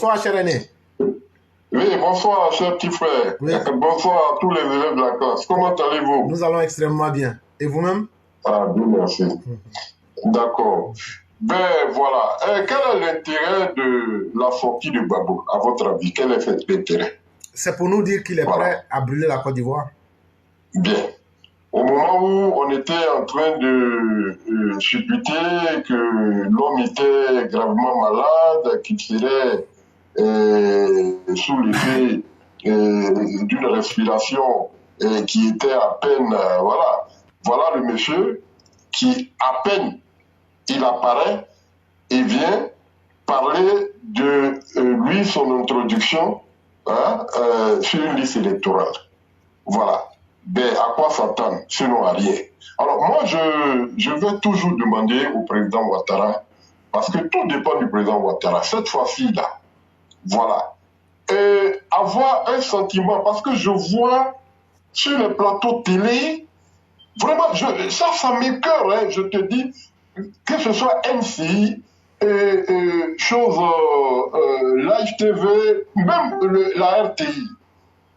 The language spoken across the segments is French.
Bonsoir, cher aîné. Oui, bonsoir, cher petit frère. Oui. Bonsoir à tous les élèves de la classe. Comment allez-vous? Nous allons extrêmement bien. Et vous-même? Ah, bien, merci. D'accord. Ben voilà. Quel est l'intérêt de la sortie de Gbagbo, à votre avis? Quel est l'intérêt? C'est pour nous dire qu'il est prêt à brûler la Côte d'Ivoire. Bien. Au moment où on était en train de supputer que l'homme était gravement malade, qu'il serait sous l'effet d'une respiration qui était à peine, voilà le monsieur qui à peine il apparaît et vient parler de lui, son introduction sur une liste électorale. Voilà. Ben, à quoi s'attendre? Sinon à rien. Alors moi, je vais toujours demander au président Ouattara, parce que tout dépend du président Ouattara, cette fois-ci là, voilà, avoir un sentiment, parce que je vois sur les plateaux télé, vraiment, ça m'écoeure, hein, je te dis, que ce soit MC, Live TV, même la RTI.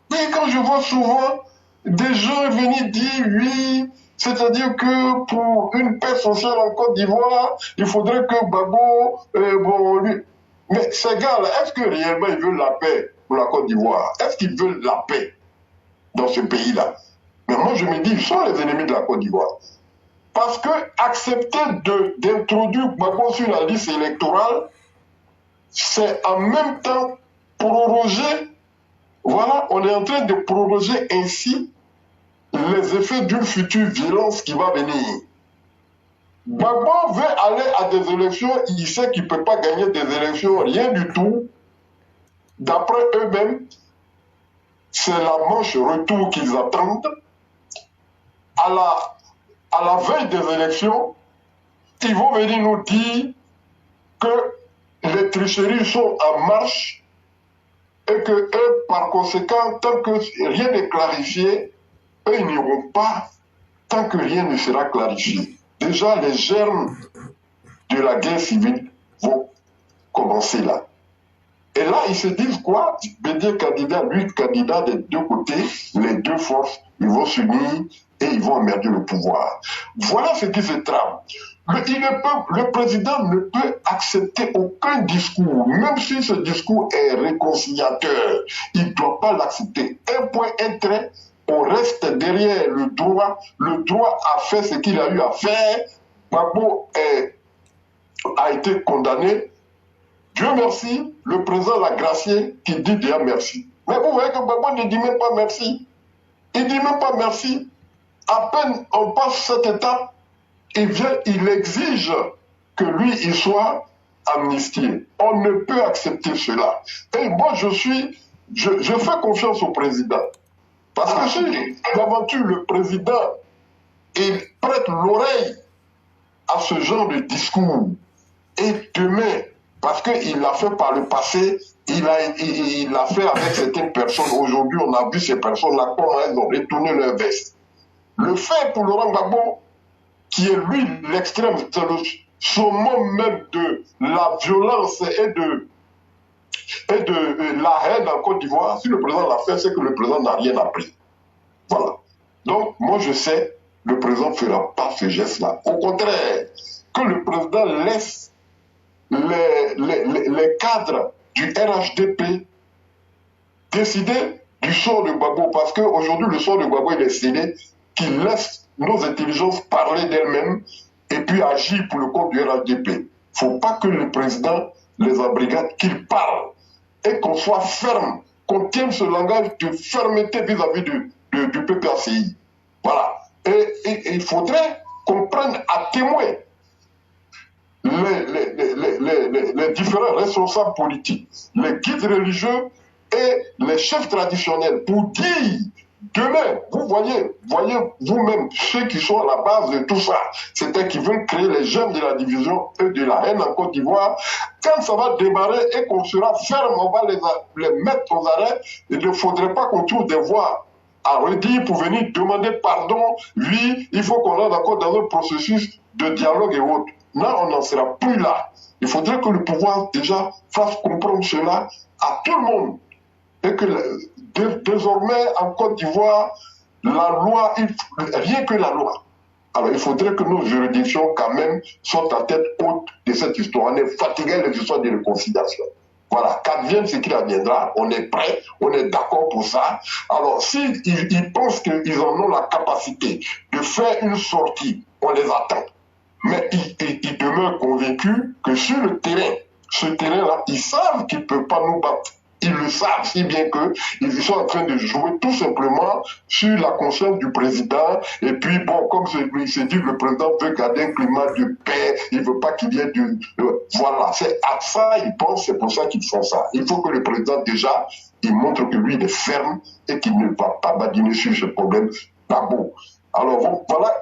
Mais quand je vois souvent des gens venir dire oui, c'est-à-dire que pour une paix sociale en Côte d'Ivoire, il faudrait que Gbagbo, lui. Mais ces gars-là, est-ce que réellement ils veulent la paix pour la Côte d'Ivoire? Est-ce qu'ils veulent la paix dans ce pays-là? Mais moi je me dis, ils sont les ennemis de la Côte d'Ivoire. Parce que accepter d'introduire Gbagbo sur la liste électorale, c'est en même temps proroger. Voilà, on est en train de proroger ainsi les effets d'une future violence qui va venir. Gbagbo veut aller à des élections, il sait qu'il ne peut pas gagner des élections, rien du tout. D'après eux-mêmes, c'est la manche retour qu'ils attendent. À la veille des élections, ils vont venir nous dire que les tricheries sont en marche et que eux, par conséquent, tant que rien n'est clarifié, eux, ils n'iront pas tant que rien ne sera clarifié. Déjà, les germes de la guerre civile vont commencer là. Et là, ils se disent quoi? Bédier candidat, lui candidat des deux côtés, les deux forces, ils vont s'unir et ils vont emmerder le pouvoir. Voilà ce qui se trame. Le président ne peut accepter aucun discours, même si ce discours est réconciliateur. Il ne doit pas l'accepter. Un point, un trait, on reste derrière le droit. Le droit a fait ce qu'il a eu à faire. Gbagbo a été condamné. Dieu merci, le président l'a gracié qui dit déjà merci. Mais vous voyez que Gbagbo ne dit même pas merci. Il ne dit même pas merci. À peine on passe cette étape, il exige que lui, il soit amnistié. On ne peut accepter cela. Et moi, je fais confiance au président. Parce que si d'aventure le président il prête l'oreille à ce genre de discours, et demain, parce qu'il l'a fait par le passé, il l'a fait avec certaines personnes. Aujourd'hui, on a vu ces personnes-là, comment elles ont retourné leur veste. Le fait pour Laurent Gbagbo, qui est lui l'extrême, c'est le summum même de la violence et de la haine en Côte d'Ivoire. Si le président l'a fait, c'est que le président n'a rien appris. Voilà. Donc, moi je sais, le président ne fera pas ce geste-là. Au contraire, que le président laisse les cadres du RHDP décider du sort de Gbagbo, parce qu'aujourd'hui, le sort de Gbagbo, il est scellé, qu'il laisse nos intelligences parler d'elles-mêmes et puis agir pour le compte du RHDP. Il ne faut pas que le président les abrigade, qu'il parle et qu'on soit ferme, qu'on tienne ce langage de fermeté vis-à-vis du PPACI. Voilà. Et il faudrait qu'on prenne à témoin les différents responsables politiques, les guides religieux et les chefs traditionnels pour dire demain, vous voyez vous-même ceux qui sont à la base de tout ça, c'est-à-dire qui veulent créer les germes de la division et de la haine en Côte d'Ivoire. Quand ça va démarrer et qu'on sera ferme, on va les mettre aux arrêts. Il ne faudrait pas qu'on trouve des voies à redire pour venir demander pardon. Oui, il faut qu'on rentre encore dans un processus de dialogue et autres. Là, on n'en sera plus là. Il faudrait que le pouvoir déjà fasse comprendre cela à tout le monde. Et que désormais, en Côte d'Ivoire, la loi, rien que la loi. Alors, il faudrait que nos juridictions, quand même, soient à tête haute de cette histoire. On est fatigué des histoires de réconciliation. Voilà, qu'advienne ce qu'il adviendra, on est prêt, on est d'accord pour ça. Alors, s'ils pensent qu'ils en ont la capacité de faire une sortie, on les attend. Mais ils demeurent convaincus que sur le terrain, ce terrain-là, ils savent qu'ils ne peuvent pas nous battre. Ils le savent si bien qu'ils sont en train de jouer tout simplement sur la conscience du président. Et puis, bon, comme il s'est dit, le président veut garder un climat de paix, il ne veut pas qu'il y ait du... voilà, c'est à ça ils pensent, c'est pour ça qu'ils font ça. Il faut que le président, déjà, il montre que lui, il est ferme et qu'il ne va pas badiner sur ce problème. Pas bon. Alors, bon, voilà,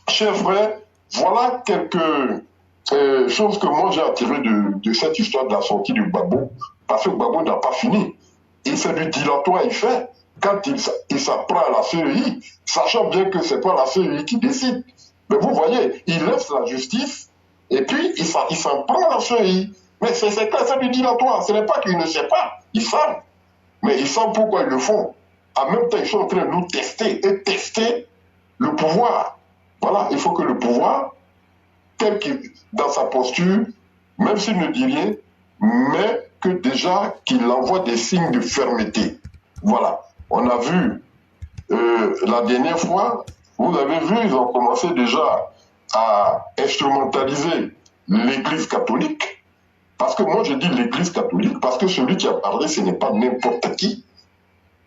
chers frères, voilà quelques chose que moi j'ai attiré de cette histoire de la sortie du Gbagbo, parce que Gbagbo n'a pas fini. Il fait du dilatoire, il fait. Quand il s'apprend à la CEI, sachant bien que ce n'est pas la CEI qui décide. Mais vous voyez, il laisse la justice et puis il s'en prend à la CEI. Mais c'est clair, c'est du dilatoire. Ce n'est pas qu'ils ne savent pas, ils savent. Mais ils savent pourquoi ils le font. En même temps, ils sont en train de nous tester et tester le pouvoir. Voilà, il faut que le pouvoir, tel qu'il, dans sa posture, même s'il ne dit rien, mais que déjà qu'il envoie des signes de fermeté. Voilà. On a vu la dernière fois, vous avez vu, ils ont commencé déjà à instrumentaliser l'Église catholique. Parce que moi je dis l'Église catholique, parce que celui qui a parlé, ce n'est pas n'importe qui.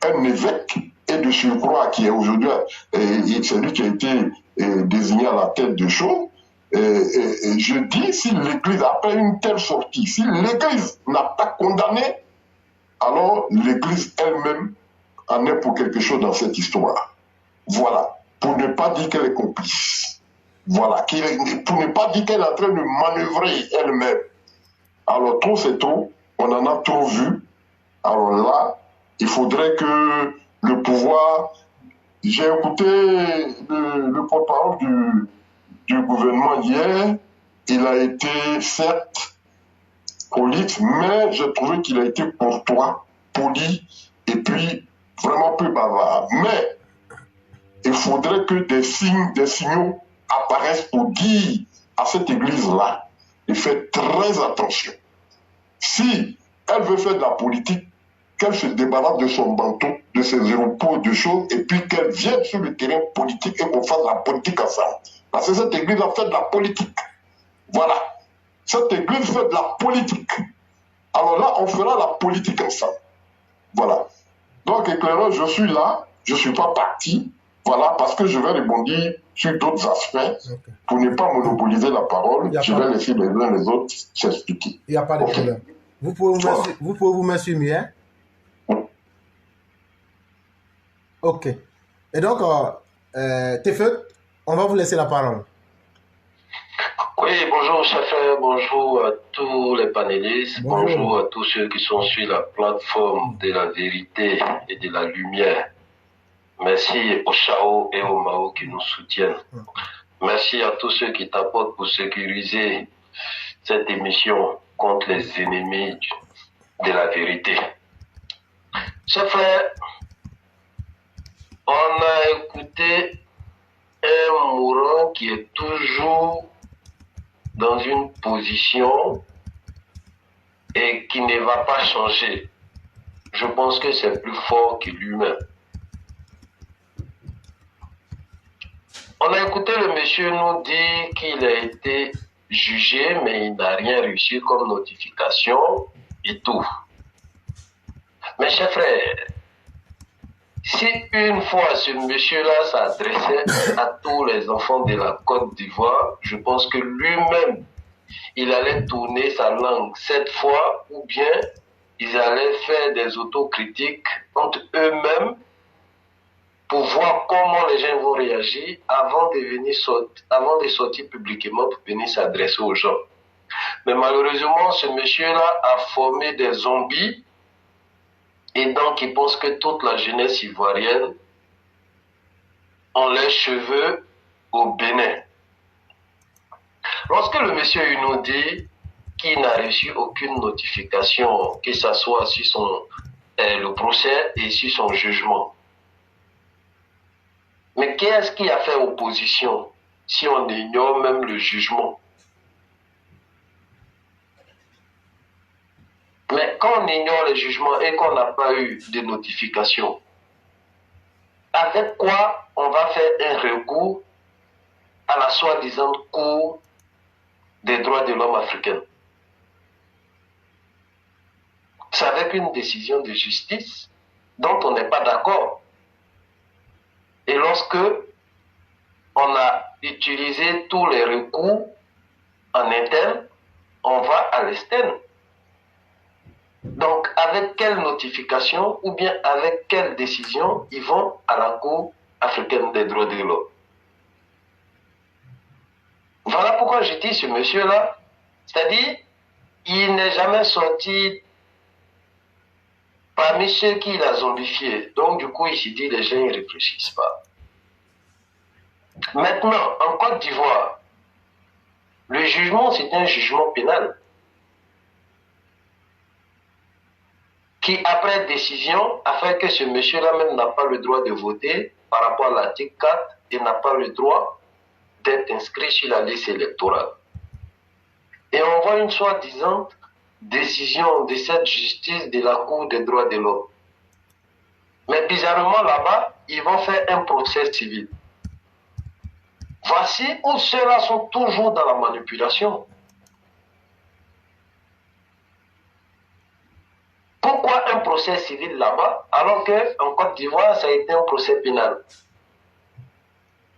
Un évêque, et de surcroît qui est aujourd'hui celui qui a été désigné à la tête de choses. Je dis, si l'Église, après une telle sortie, si l'Église n'a pas condamné, alors l'Église elle-même en est pour quelque chose dans cette histoire. Voilà. Pour ne pas dire qu'elle est complice. Voilà. Pour ne pas dire qu'elle est en train de manœuvrer elle-même. Alors, trop c'est trop. On en a trop vu. Alors là, il faudrait que le pouvoir... J'ai écouté le porte-parole du gouvernement hier, il a été certes prolixe, mais j'ai trouvé qu'il a été courtois, poli, et puis vraiment peu bavard. Mais il faudrait que des signaux apparaissent pour dire à cette église-là de faire très attention. Si elle veut faire de la politique, qu'elle se débarrasse de son banteau, de ses aéroports, de choses, et puis qu'elle vienne sur le terrain politique et qu'on fasse la politique ensemble. Parce que cette église a fait de la politique. Voilà. Cette église fait de la politique. Alors là, on fera la politique ensemble. Voilà. Donc, éclaireur, je suis là, je ne suis pas parti. Voilà, parce que je vais rebondir sur d'autres aspects. Okay. Pour ne pas monopoliser la parole, je vais laisser les uns les autres s'expliquer. Il n'y a pas de problème. Vous pouvez vous mettre sur muet. Ok. Et donc, Tefeu, on va vous laisser la parole. Oui, bonjour chef, bonjour à tous les panélistes, bonjour à tous ceux qui sont sur la plateforme de la vérité et de la lumière. Merci aux Chao et aux Mao qui nous soutiennent. Merci à tous ceux qui t'apportent pour sécuriser cette émission contre les ennemis de la vérité. Chers frères, on a écouté un mourant qui est toujours dans une position et qui ne va pas changer. Je pense que c'est plus fort que lui-même. On a écouté le monsieur nous dire qu'il a été jugé, mais il n'a rien reçu comme notification et tout. Mes chers frères, si une fois ce monsieur-là s'adressait à tous les enfants de la Côte d'Ivoire, je pense que lui-même, il allait tourner sa langue cette fois, ou bien ils allaient faire des autocritiques entre eux-mêmes pour voir comment les gens vont réagir avant de sortir publiquement pour venir s'adresser aux gens. Mais malheureusement, ce monsieur-là a formé des zombies et donc il pense que toute la jeunesse ivoirienne ont les cheveux au Bénin. Lorsque le monsieur nous dit qu'il n'a reçu aucune notification, que ce soit sur le procès et sur son jugement, mais qu'est-ce qui a fait opposition si on ignore même le jugement? Mais quand on ignore le jugement et qu'on n'a pas eu de notification, avec quoi on va faire un recours à la soi-disant Cour des droits de l'homme africaine? C'est avec une décision de justice dont on n'est pas d'accord. Et lorsque on a utilisé tous les recours en interne, on va à l'externe. Donc, avec quelle notification ou bien avec quelle décision ils vont à la Cour africaine des droits de l'homme? Voilà pourquoi je dis ce monsieur-là, c'est-à-dire, il n'est jamais sorti parmi ceux qui l'a zombifié. Donc, du coup, il s'est dit, les gens ne réfléchissent pas. Maintenant, en Côte d'Ivoire, le jugement, c'est un jugement pénal qui, après décision, a fait que ce monsieur-là même n'a pas le droit de voter par rapport à l'article 4 et n'a pas le droit d'être inscrit sur la liste électorale. Et on voit une soi-disant décision de cette justice de la Cour des droits de l'homme. Mais bizarrement, là-bas, ils vont faire un procès civil. Voici où ceux-là sont toujours dans la manipulation. Pourquoi un procès civil là-bas, alors qu'en Côte d'Ivoire, ça a été un procès pénal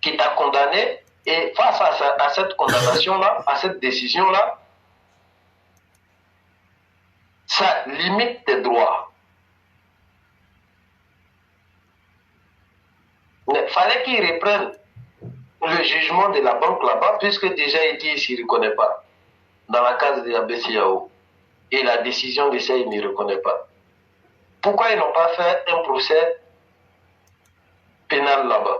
qui t'a condamné, et face à cette condamnation-là, à cette décision-là, ça limite tes droits. Il fallait qu'ils reprennent le jugement de la banque là-bas, puisque déjà il dit qu'il ne s'y reconnaît pas dans la case de la BCAO. Et la décision de ça, il ne reconnaît pas. Pourquoi ils n'ont pas fait un procès pénal là-bas?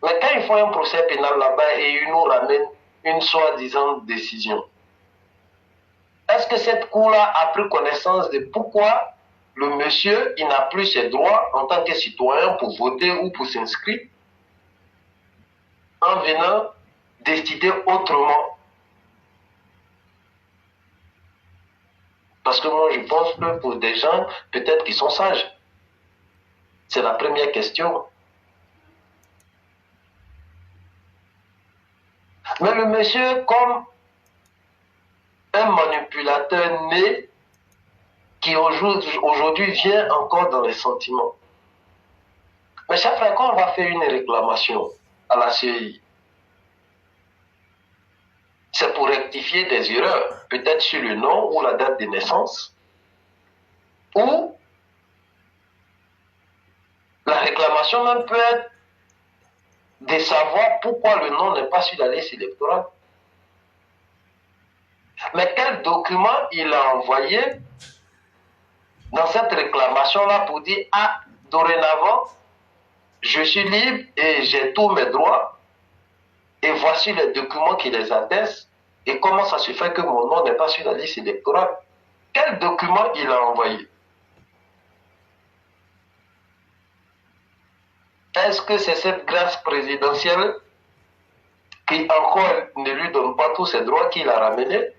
Mais quand ils font un procès pénal là-bas et ils nous ramènent une soi-disant décision, est-ce que cette cour-là a pris connaissance de pourquoi le monsieur, il n'a plus ses droits en tant que citoyen pour voter ou pour s'inscrire en venant décider autrement? Parce que moi, je pense que pour des gens, peut-être qu'ils sont sages. C'est la première question. Mais le monsieur, comme un manipulateur né, qui aujourd'hui vient encore dans les sentiments. Mais chaque fois qu'on va faire une réclamation à la CEI, c'est pour rectifier des erreurs, peut-être sur le nom ou la date de naissance, ou la réclamation même peut être de savoir pourquoi le nom n'est pas sur la liste électorale. Mais quel document il a envoyé dans cette réclamation-là pour dire « Ah, dorénavant, je suis libre et j'ai tous mes droits et voici les documents qui les attestent et comment ça se fait que mon nom n'est pas sur la liste électorale ?» Quel document il a envoyé? Est-ce que c'est cette grâce présidentielle qui encore ne lui donne pas tous ses droits qu'il a ramenés?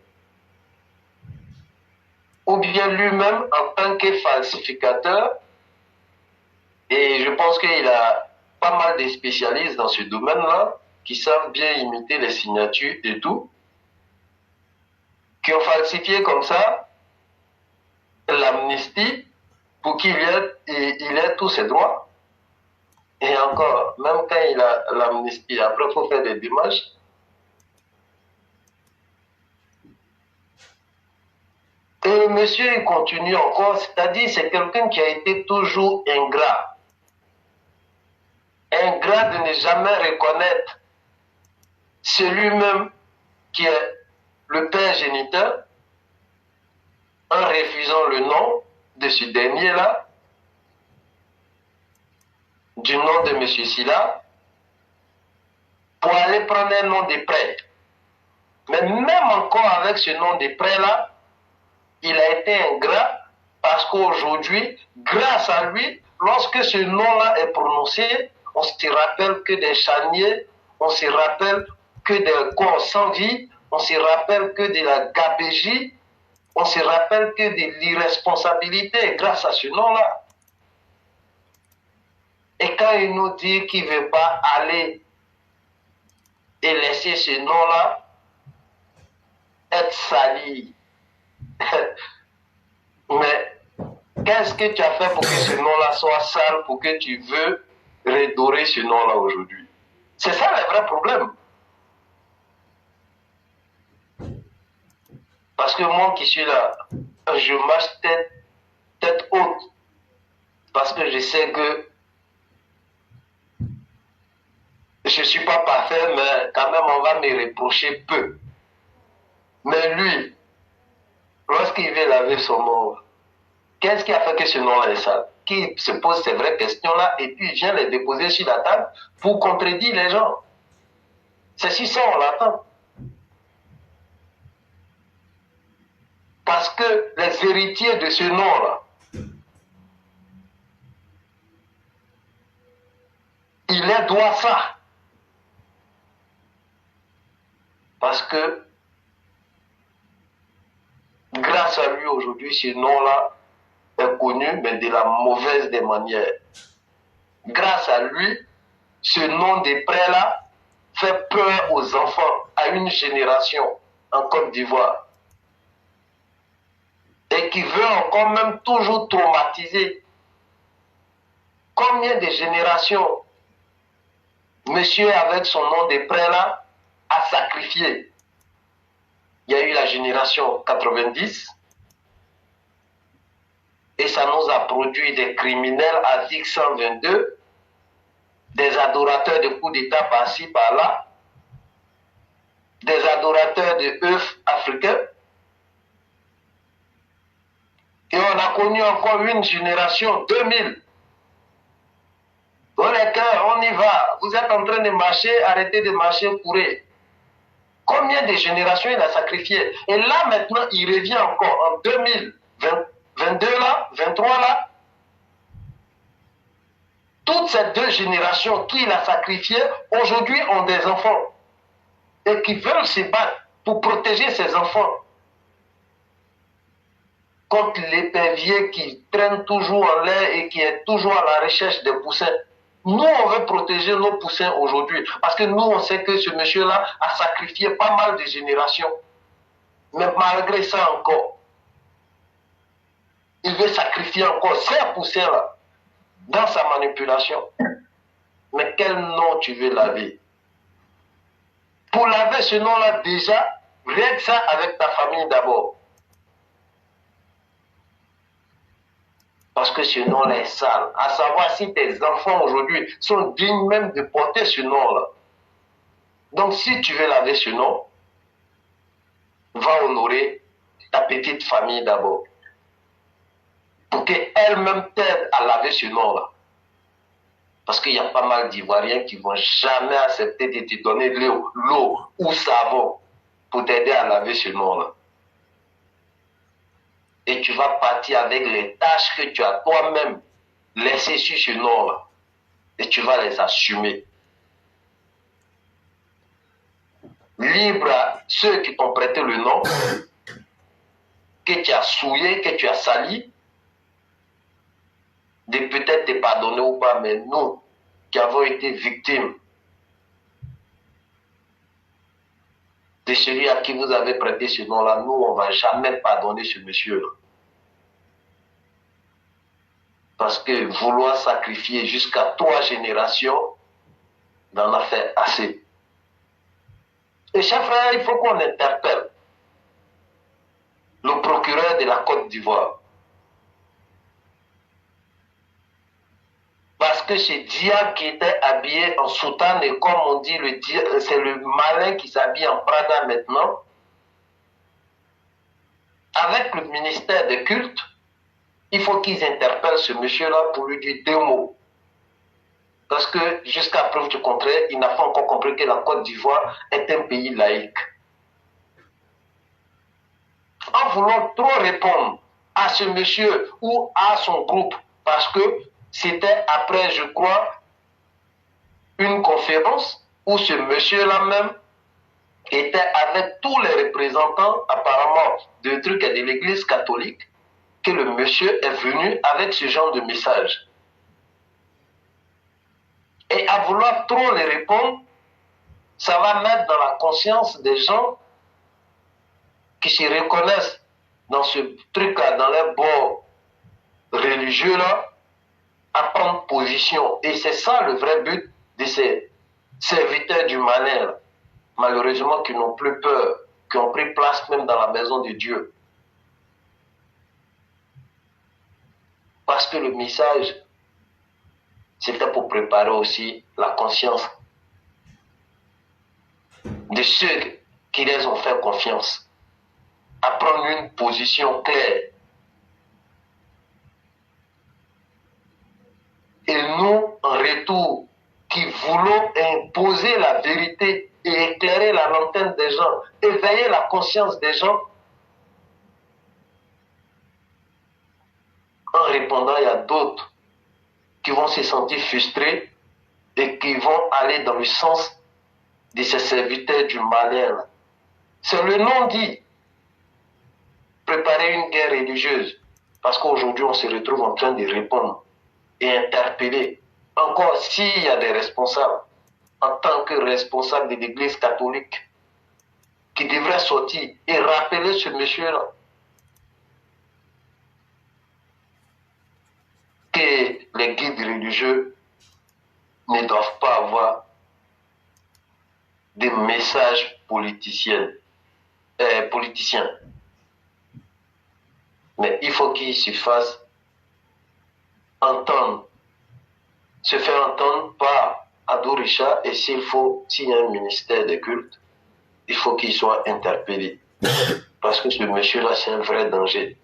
Ou bien lui-même en tant que falsificateur, et je pense qu'il a pas mal de spécialistes dans ce domaine-là, qui savent bien imiter les signatures et tout, qui ont falsifié comme ça l'amnistie pour qu'il ait tous ses droits. Et encore, même quand il a l'amnistie, après il faut faire des démarches. Et le monsieur, il continue encore, c'est-à-dire c'est quelqu'un qui a été toujours ingrat. Ingrat de ne jamais reconnaître celui-même qui est le père géniteur en refusant le nom de ce dernier-là, du nom de M. Silla, pour aller prendre un nom de prêtre. Mais même encore avec ce nom de prêtre-là, il a été ingrat parce qu'aujourd'hui, grâce à lui, lorsque ce nom-là est prononcé, on se rappelle que des charniers, on se rappelle que des corps sans vie, on se rappelle que de la gabégie, on se rappelle que de l'irresponsabilité grâce à ce nom-là. Et quand il nous dit qu'il ne veut pas aller et laisser ce nom-là être sali, mais qu'est-ce que tu as fait pour que ce nom-là soit sale, pour que tu veux redorer ce nom-là aujourd'hui? C'est ça le vrai problème. Parce que moi qui suis là, je marche tête haute. Parce que je sais que je ne suis pas parfait, mais quand même on va me reprocher peu. Mais lui, lorsqu'il veut laver son nom, qu'est-ce qui a fait que ce nom-là est sale? Qui se pose ces vraies questions-là et puis vient les déposer sur la table pour contredire les gens. C'est si ça, on l'attend. Parce que les héritiers de ce nom-là, il leur doit ça. Parce que grâce à lui aujourd'hui, ce nom-là est connu, mais de la mauvaise des manières. Grâce à lui, ce nom de prêtre-là fait peur aux enfants, à une génération en Côte d'Ivoire. Et qui veut encore même toujours traumatiser. Combien de générations, monsieur avec son nom de prêtre-là, a sacrifié? Il y a eu la génération 90, et ça nous a produit des criminels à article 122, des adorateurs de coups d'État par-ci, par-là, des adorateurs de œufs africains. Et on a connu encore une génération 2000. On est cœur, on y va. Vous êtes en train de marcher, arrêtez de marcher, courez. Combien de générations il a sacrifié? Et là maintenant, il revient encore en 2022 là, 23 là. Toutes ces deux générations qu'il a sacrifiées, aujourd'hui ont des enfants. Et qui veulent se battre pour protéger ces enfants contre l'épervier qui traîne toujours en l'air et qui est toujours à la recherche des poussins. Nous, on veut protéger nos poussins aujourd'hui. Parce que nous, on sait que ce monsieur-là a sacrifié pas mal de générations. Mais malgré ça encore, il veut sacrifier encore ces poussins-là dans sa manipulation. Mais quel nom tu veux laver? Pour laver ce nom-là, déjà, règle ça avec ta famille d'abord. Parce que ce nom-là est sale. À savoir si tes enfants aujourd'hui sont dignes même de porter ce nom-là. Donc si tu veux laver ce nom, va honorer ta petite famille d'abord. Pour qu'elle-même t'aide à laver ce nom-là. Parce qu'il y a pas mal d'Ivoiriens qui ne vont jamais accepter de te donner de l'eau ou savon pour t'aider à laver ce nom-là. Et tu vas partir avec les tâches que tu as toi-même laissées sur ce nom-là. Et tu vas les assumer. Libre à ceux qui t'ont prêté le nom, que tu as souillé, que tu as sali, de peut-être te pardonner ou pas, mais nous, qui avons été victimes de celui à qui vous avez prêté ce nom-là, nous, on ne va jamais pardonner ce monsieur-là. Parce que vouloir sacrifier jusqu'à 3 générations, on en a fait assez. Et chers frères, il faut qu'on interpelle le procureur de la Côte d'Ivoire. Parce que ce diable qui était habillé en soutane, et comme on dit, c'est le malin qui s'habille en Prada maintenant, avec le ministère des cultes, il faut qu'ils interpellent ce monsieur-là pour lui dire 2 mots. Parce que jusqu'à preuve du contraire, il n'a pas encore compris que la Côte d'Ivoire est un pays laïque. En voulant trop répondre à ce monsieur ou à son groupe, parce que c'était après, je crois, une conférence où ce monsieur-là même était avec tous les représentants apparemment de trucs de l'église catholique, que le monsieur est venu avec ce genre de message. Et à vouloir trop les répondre, ça va mettre dans la conscience des gens qui se reconnaissent dans ce truc-là, dans les bords religieux-là, à prendre position. Et c'est ça le vrai but de ces serviteurs du malheur, malheureusement, qui n'ont plus peur, qui ont pris place même dans la maison de Dieu. Parce que le message, c'était pour préparer aussi la conscience de ceux qui les ont fait confiance, à prendre une position claire. Et nous, en retour, qui voulons imposer la vérité et éclairer la lanterne des gens, éveiller la conscience des gens, en répondant, il y a d'autres qui vont se sentir frustrés et qui vont aller dans le sens de ces serviteurs du malheur. C'est le nom dit. Préparer une guerre religieuse. Parce qu'aujourd'hui, on se retrouve en train de répondre et interpeller. Encore s'il y a des responsables, en tant que responsables de l'église catholique, qui devraient sortir et rappeler ce monsieur-là que les guides religieux ne doivent pas avoir des messages politiciens. Mais il faut qu'ils se fassent entendre, se faire entendre par Ado Richard, et s'il y a un ministère des cultes, il faut qu'il soit interpellé. Parce que ce monsieur-là, c'est un vrai danger.